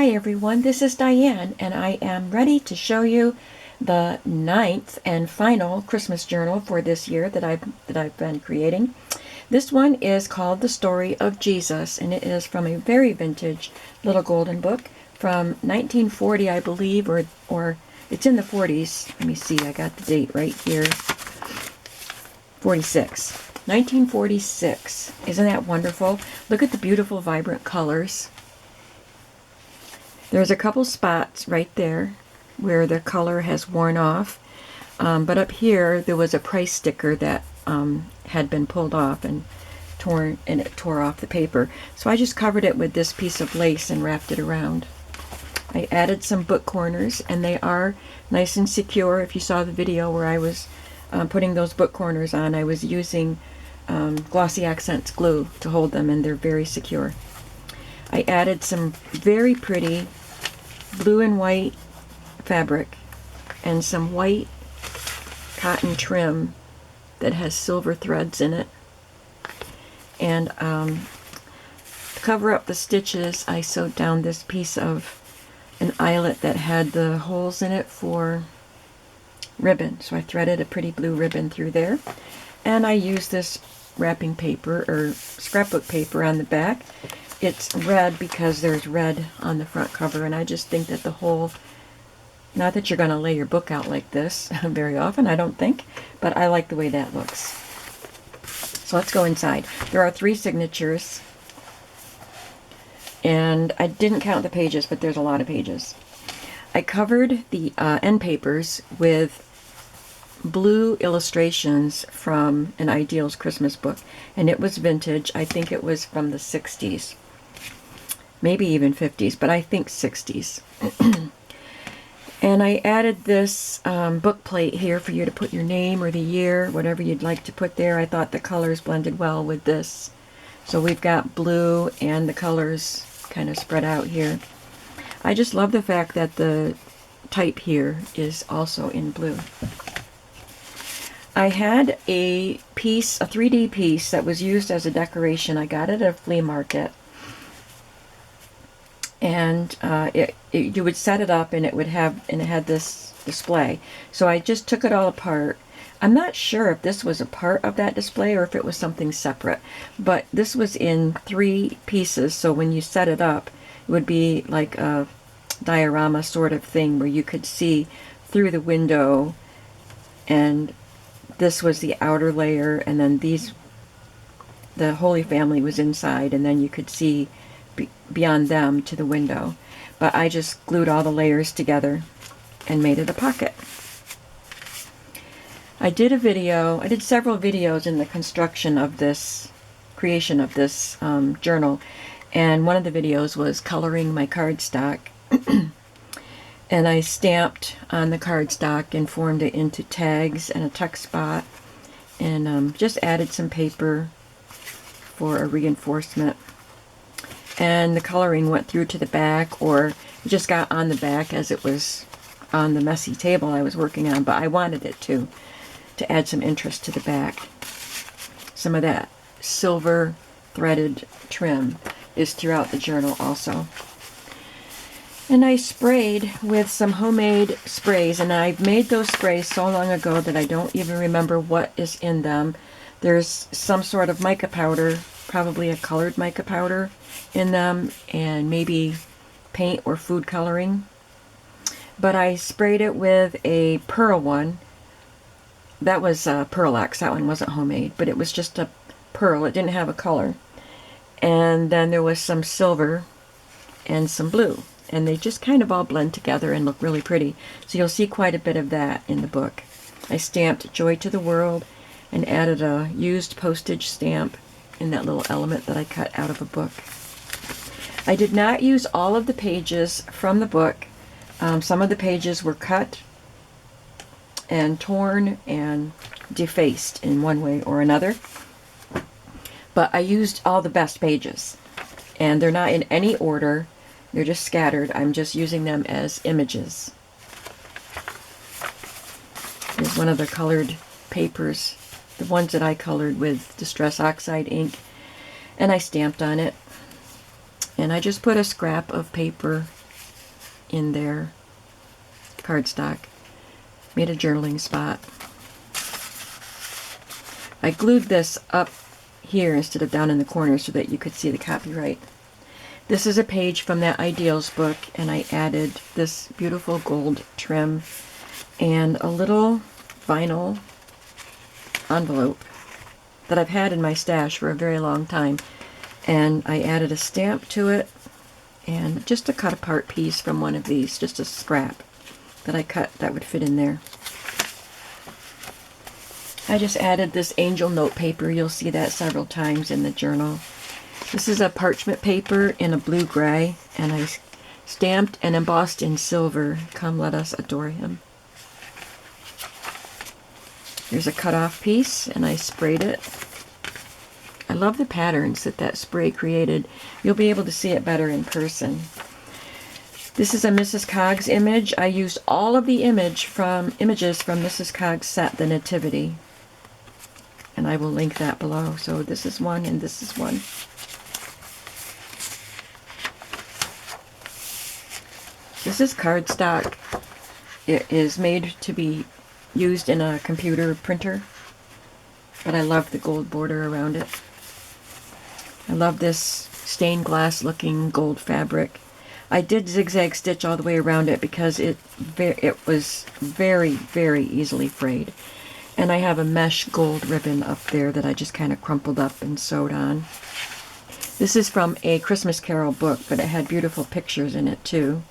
Hi everyone, this is Diane, and I am ready to show you the 9th and final Christmas journal for this year that I've been creating. This one is called The Story of Jesus, and it is from a very vintage little golden book from 1940, I believe, or it's in the 40s. Let me see, I got the date right here. 1946. Isn't that wonderful? Look at the beautiful, vibrant colors. There's a couple spots right there where the color has worn off, but up here there was a price sticker that had been pulled off and torn, and it tore off the paper. So I just covered it with this piece of lace and wrapped it around. I added some book corners, and they are nice and secure. If you saw the video where I was putting those book corners on, I was using Glossy Accents glue to hold them, and they're very secure. I added some very pretty blue and white fabric and some white cotton trim that has silver threads in it. And to cover up the stitches, I sewed down this piece of an eyelet that had the holes in it for ribbon. So I threaded a pretty blue ribbon through there. And I used this wrapping paper or scrapbook paper on the back. It's red because there's red on the front cover, and I just think that the whole, not that you're going to lay your book out like this very often, I don't think, but I like the way that looks. So let's go inside. There are 3 signatures, and I didn't count the pages, but there's a lot of pages. I covered the end papers with blue illustrations from an Ideals Christmas book, and it was vintage. I think it was from the 60s. Maybe even 50s, but I think 60s. And I added this book plate here for you to put your name or the year, whatever you'd like to put there. I thought the colors blended well with this. So we've got blue and the colors kind of spread out here. I just love the fact that the type here is also in blue. I had a piece, a 3D piece that was used as a decoration. I got it at a flea market. And you would set it up, and it had this display. So I just took it all apart. I'm not sure if this was a part of that display or if it was something separate, but this was in 3 pieces. So when you set it up, it would be like a diorama sort of thing where you could see through the window, and this was the outer layer, and then the Holy Family was inside, and then you could see beyond them to the window. But I just glued all the layers together and made it a pocket. I did several videos in the construction of this, creation of this journal, and one of the videos was coloring my cardstock. And I stamped on the cardstock and formed it into tags and a tuck spot, and just added some paper for a reinforcement. And the coloring went through to the back, or it just got on the back as it was on the messy table I was working on, but I wanted it to add some interest to the back. Some of that silver threaded trim is throughout the journal also. And I sprayed with some homemade sprays, and I've made those sprays so long ago that I don't even remember what is in them. There's some sort of mica powder, probably a colored mica powder in them, and maybe paint or food coloring. But I sprayed it with a pearl one. That was Pearlax. That one wasn't homemade, but it was just a pearl. It didn't have a color. And then there was some silver and some blue. And they just kind of all blend together and look really pretty. So you'll see quite a bit of that in the book. I stamped Joy to the World and added a used postage stamp in that little element that I cut out of a book. I did not use all of the pages from the book. Some of the pages were cut and torn and defaced in one way or another. But I used all the best pages. And they're not in any order. They're just scattered. I'm just using them as images. Here's one of the colored papers, the ones that I colored with Distress Oxide ink, and I stamped on it. And I just put a scrap of paper in their cardstock. Made a journaling spot. I glued this up here instead of down in the corner so that you could see the copyright. This is a page from that Ideals book, and I added this beautiful gold trim and a little vinyl envelope that I've had in my stash for a very long time. And I added a stamp to it and just a cut apart piece from one of these, just a scrap that I cut that would fit in there. I just added this angel note paper. You'll see that several times in the journal. This is a parchment paper in a blue-gray, and I stamped and embossed in silver, "Come let us adore him." Here's a cut-off piece, and I sprayed it. I love the patterns that spray created. You'll be able to see it better in person. This is a Mrs. Coggs image. I used all of the images from Mrs. Coggs' set, The Nativity. And I will link that below. So this is one and this is one. This is cardstock. It is made to be used in a computer printer, but I love the gold border around it. I love this stained glass looking gold fabric. I did zigzag stitch all the way around it because it was very, very easily frayed. And I have a mesh gold ribbon up there that I just kind of crumpled up and sewed on. This is from a Christmas Carol book, but it had beautiful pictures in it too.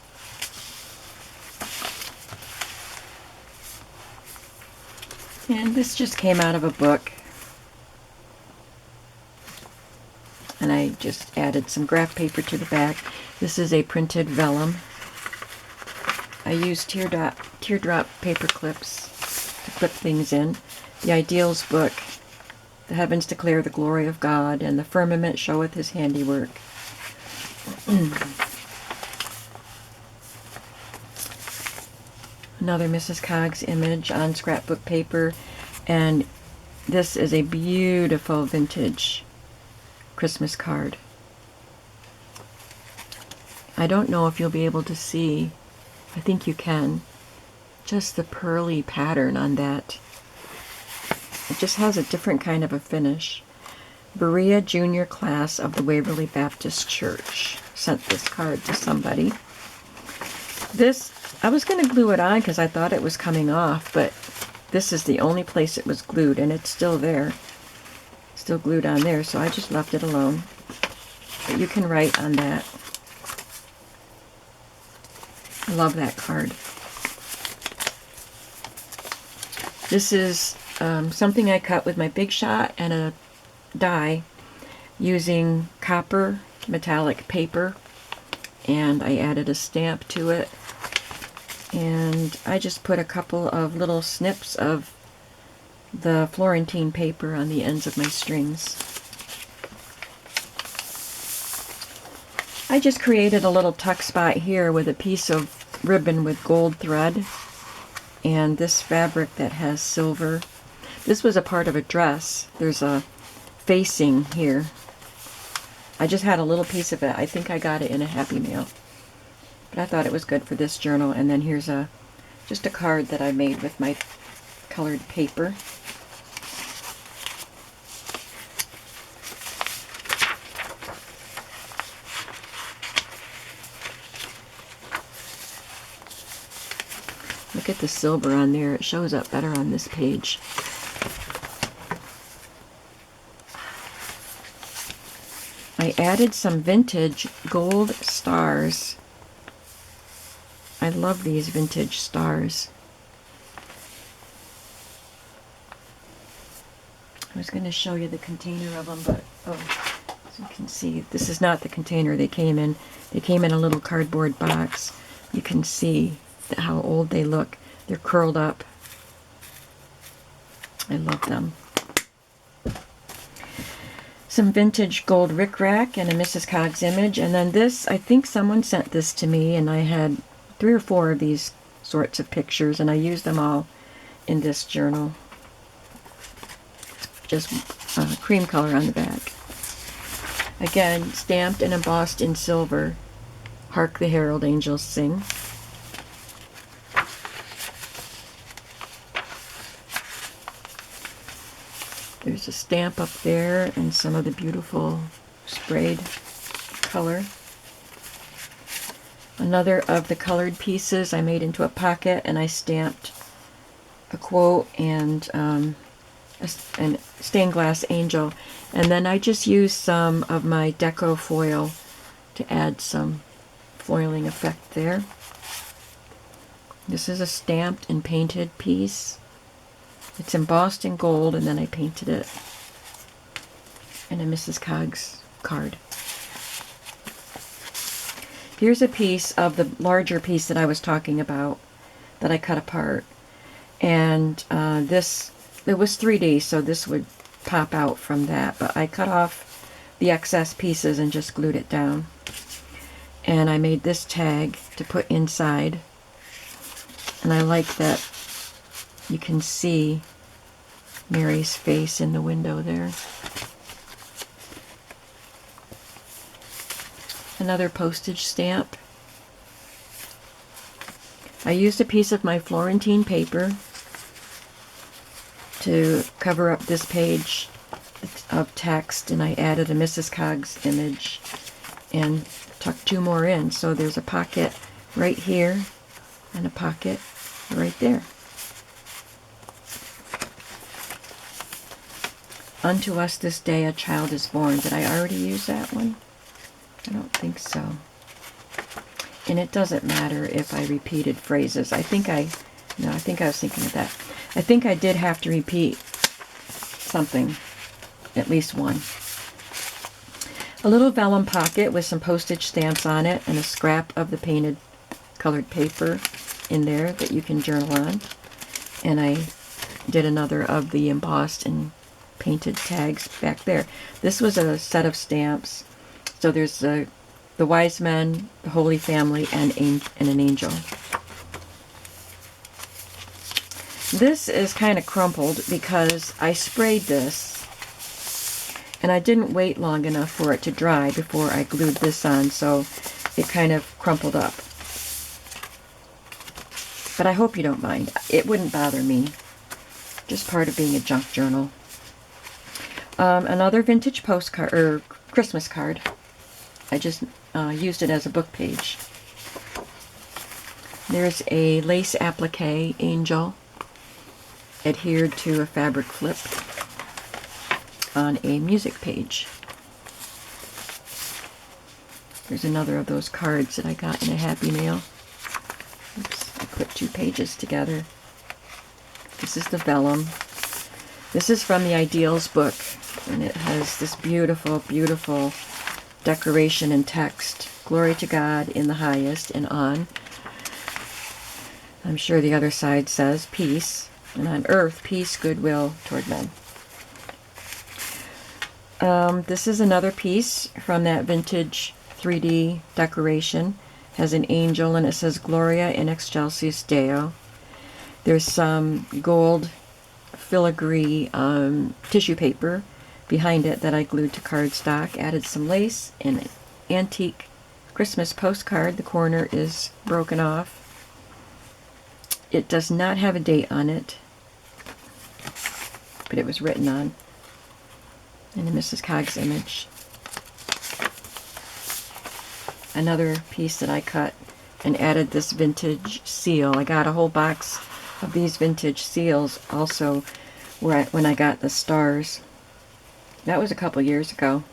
And this just came out of a book. And I just added some graph paper to the back. This is a printed vellum. I used teardrop paper clips to clip things in. The Ideals book, "The heavens declare the glory of God, and the firmament showeth his handiwork." Another Mrs. Coggs image on scrapbook paper, and this is a beautiful vintage Christmas card. I don't know if you'll be able to see, I think you can, just the pearly pattern on that. It just has a different kind of a finish. Berea Junior Class of the Waverly Baptist Church sent this card to somebody. This, I was going to glue it on because I thought it was coming off, but this is the only place it was glued, and it's still there. Still glued on there, so I just left it alone. But you can write on that. I love that card. This is something I cut with my Big Shot and a die using copper metallic paper, and I added a stamp to it, and I just put a couple of little snips of the Florentine paper on the ends of my strings. I just created a little tuck spot here with a piece of ribbon with gold thread and this fabric that has silver. This was a part of a dress. There's a facing here. I just had a little piece of it. I think I got it in a Happy Mail. But I thought it was good for this journal. And then here's just a card that I made with my colored paper. Look at the silver on there. It shows up better on this page. I added some vintage gold stars. I love these vintage stars. I was going to show you the container of them, but as you can see, this is not the container they came in. They came in a little cardboard box. You can see how old they look. They're curled up. I love them. Some vintage gold rickrack and a Mrs. Coggs image. And then this, I think someone sent this to me, and I had 3 or 4 of these sorts of pictures, and I used them all in this journal. Just cream color on the back. Again, stamped and embossed in silver. Hark the Herald Angels Sing. There's a stamp up there and some of the beautiful sprayed color. Another of the colored pieces I made into a pocket, and I stamped a quote and a stained glass angel. And then I just used some of my deco foil to add some foiling effect there. This is a stamped and painted piece. It's embossed in gold, and then I painted it in a Mrs. Coggs card. Here's a piece of the larger piece that I was talking about that I cut apart. And it was 3D, so this would pop out from that. But I cut off the excess pieces and just glued it down. And I made this tag to put inside. And I like that you can see Mary's face in the window there. Another postage stamp. I used a piece of my Florentine paper to cover up this page of text, and I added a Mrs. Coggs image and tucked 2 more in. So there's a pocket right here and a pocket right there. Unto us this day a child is born. Did I already use that one? I don't think so. And it doesn't matter if I repeated phrases. I think I was thinking of that. I think I did have to repeat something, at least one. A little vellum pocket with some postage stamps on it and a scrap of the painted colored paper in there that you can journal on. And I did another of the embossed and painted tags back there. This was a set of stamps. So there's the wise men, the Holy Family, and an angel. This is kind of crumpled because I sprayed this and I didn't wait long enough for it to dry before I glued this on, so it kind of crumpled up. But I hope you don't mind. It wouldn't bother me. Just part of being a junk journal. Another vintage postcard, or Christmas card. I just used it as a book page. There's a lace applique angel adhered to a fabric flip on a music page. There's another of those cards that I got in a Happy Mail. Oops, I put 2 pages together. This is the vellum. This is from the Ideals book, and it has this beautiful, beautiful decoration and text. Glory to God in the highest, and on. I'm sure the other side says peace, and on earth peace, goodwill toward men. This is another piece from that vintage 3D decoration. Has an angel, and it says Gloria in excelsis Deo. There's some gold filigree tissue paper behind it that I glued to cardstock. Added some lace and an antique Christmas postcard. The corner is broken off. It does not have a date on it, but it was written on, and a Mrs. Coggs image. Another piece that I cut and added this vintage seal. I got a whole box of these vintage seals also when I got the stars. That was a couple years ago.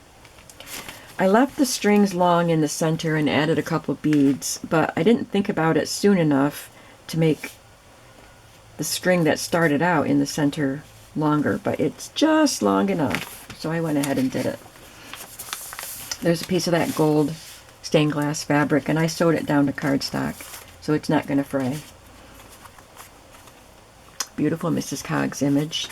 I left the strings long in the center and added a couple beads, but I didn't think about it soon enough to make the string that started out in the center longer, but it's just long enough, so I went ahead and did it. There's a piece of that gold stained glass fabric, and I sewed it down to cardstock, so it's not going to fray. Beautiful Mrs. Coggs image.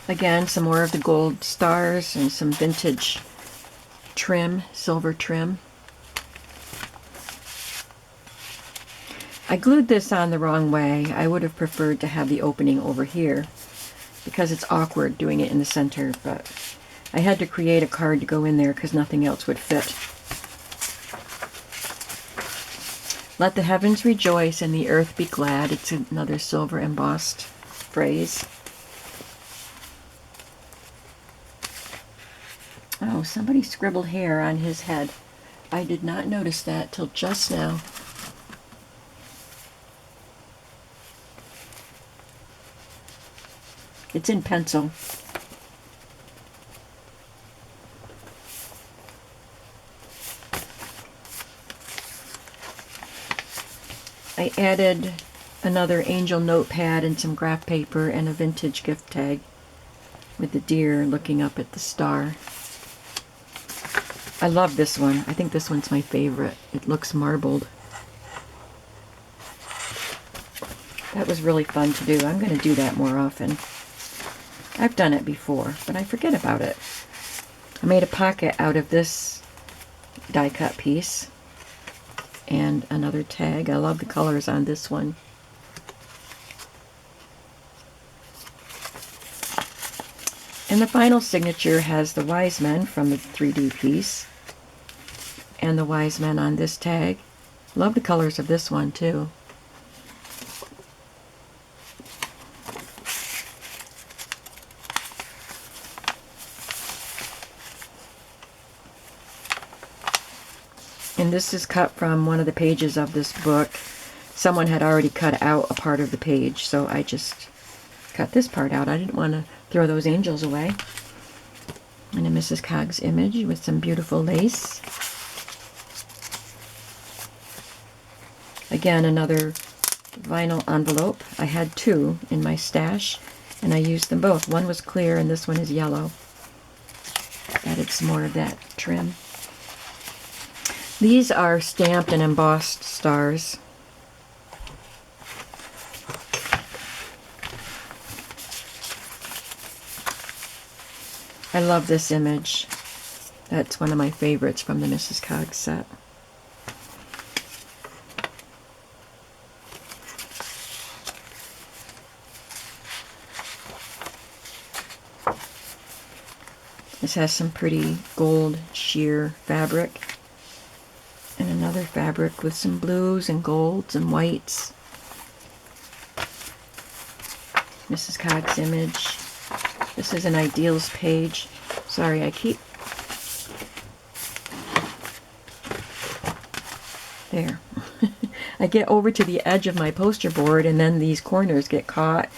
Again, some more of the gold stars and some vintage trim, silver trim. I glued this on the wrong way. I would have preferred to have the opening over here because it's awkward doing it in the center, but I had to create a card to go in there because nothing else would fit. Let the heavens rejoice and the earth be glad. It's another silver embossed phrase. Oh, somebody scribbled hair on his head. I did not notice that till just now. It's in pencil. I added another angel notepad and some graph paper and a vintage gift tag with the deer looking up at the star. I love this one. I think this one's my favorite. It looks marbled. That was really fun to do. I'm going to do that more often. I've done it before, but I forget about it. I made a pocket out of this die cut piece and another tag. I love the colors on this one. And the final signature has the wise men from the 3D piece and the wise men on this tag. Love the colors of this one too. And this is cut from one of the pages of this book. Someone had already cut out a part of the page, so I just cut this part out. I didn't want to throw those angels away. And a Mrs. Coggs image with some beautiful lace. Again, another vinyl envelope. I had two in my stash, and I used them both. One was clear, and this one is yellow. Added some more of that trim. These are stamped and embossed stars. I love this image. That's one of my favorites from the Mrs. Coggs set. This has some pretty gold sheer fabric. And another fabric with some blues and golds and whites. Mrs. Coggs image. This is an ideals page. Sorry, I keep... There. I get over to the edge of my poster board and then these corners get caught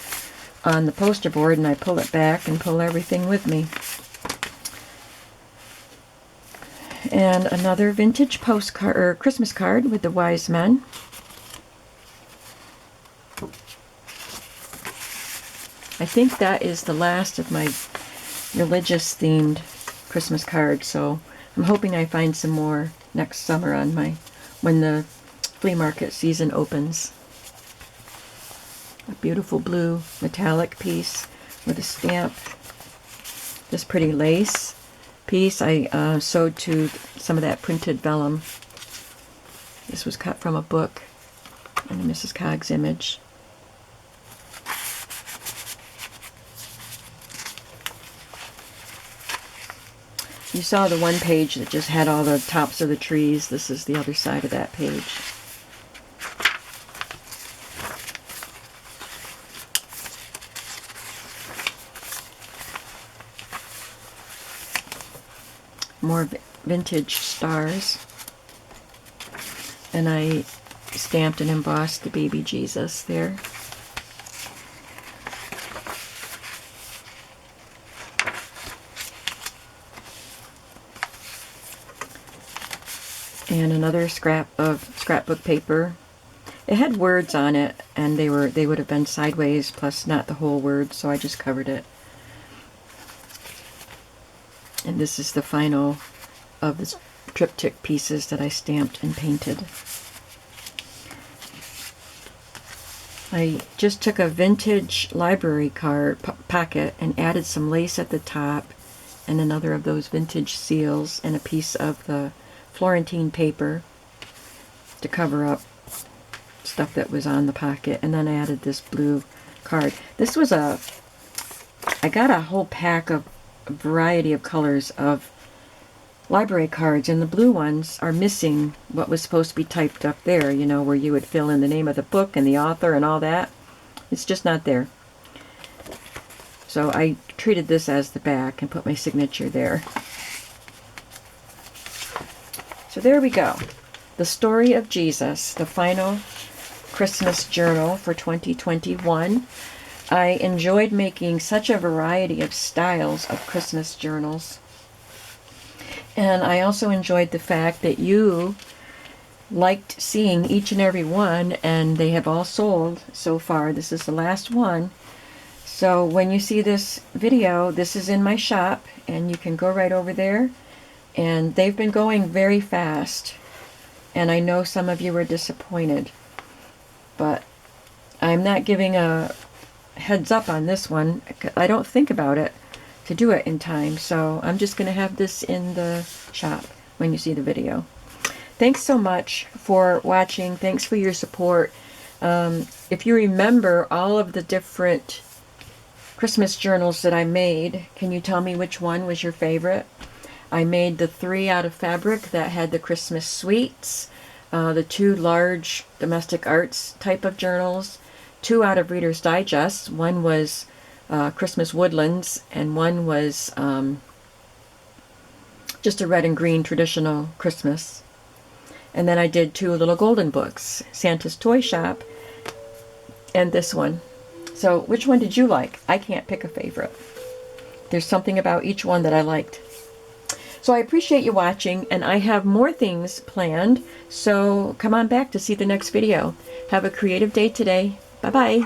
on the poster board and I pull it back and pull everything with me. And another vintage postcard or Christmas card with the wise men. I think that is the last of my religious themed Christmas cards, so I'm hoping I find some more next summer on when the flea market season opens. A beautiful blue metallic piece with a stamp. This pretty lace piece I sewed to some of that printed vellum. This was cut from a book and a Mrs. Coggs image. You saw the one page that just had all the tops of the trees. This is the other side of that page. More vintage stars. And I stamped and embossed the baby Jesus there. And another scrap of scrapbook paper. It had words on it, and they would have been sideways, plus not the whole word, so I just covered it. And this is the final of the triptych pieces that I stamped and painted. I just took a vintage library card pocket and added some lace at the top and another of those vintage seals and a piece of the Florentine paper to cover up stuff that was on the pocket, and then I added this blue card. This was I got a whole pack of a variety of colors of library cards, and the blue ones are missing what was supposed to be typed up there, you know, where you would fill in the name of the book and the author and all that. It's just not there. So I treated this as the back and put my signature there. So there we go. The Story of Jesus, the final Christmas journal for 2021. I enjoyed making such a variety of styles of Christmas journals. And I also enjoyed the fact that you liked seeing each and every one, and they have all sold so far. This is the last one. So when you see this video, this is in my shop, and you can go right over there. And they've been going very fast. And I know some of you are disappointed. But I'm not giving a heads up on this one. I don't think about it to do it in time. So I'm just going to have this in the shop when you see the video. Thanks so much for watching. Thanks for your support. If you remember all of the different Christmas journals that I made, can you tell me which one was your favorite? I made the 3 out of fabric that had the Christmas sweets, the 2 large domestic arts type of journals, 2 out of Reader's Digest. One was Christmas Woodlands, and one was just a red and green traditional Christmas. And then I did 2 little golden books, Santa's Toy Shop, and this one. So which one did you like? I can't pick a favorite. There's something about each one that I liked. So I appreciate you watching, and I have more things planned, so come on back to see the next video. Have a creative day today. Bye-bye.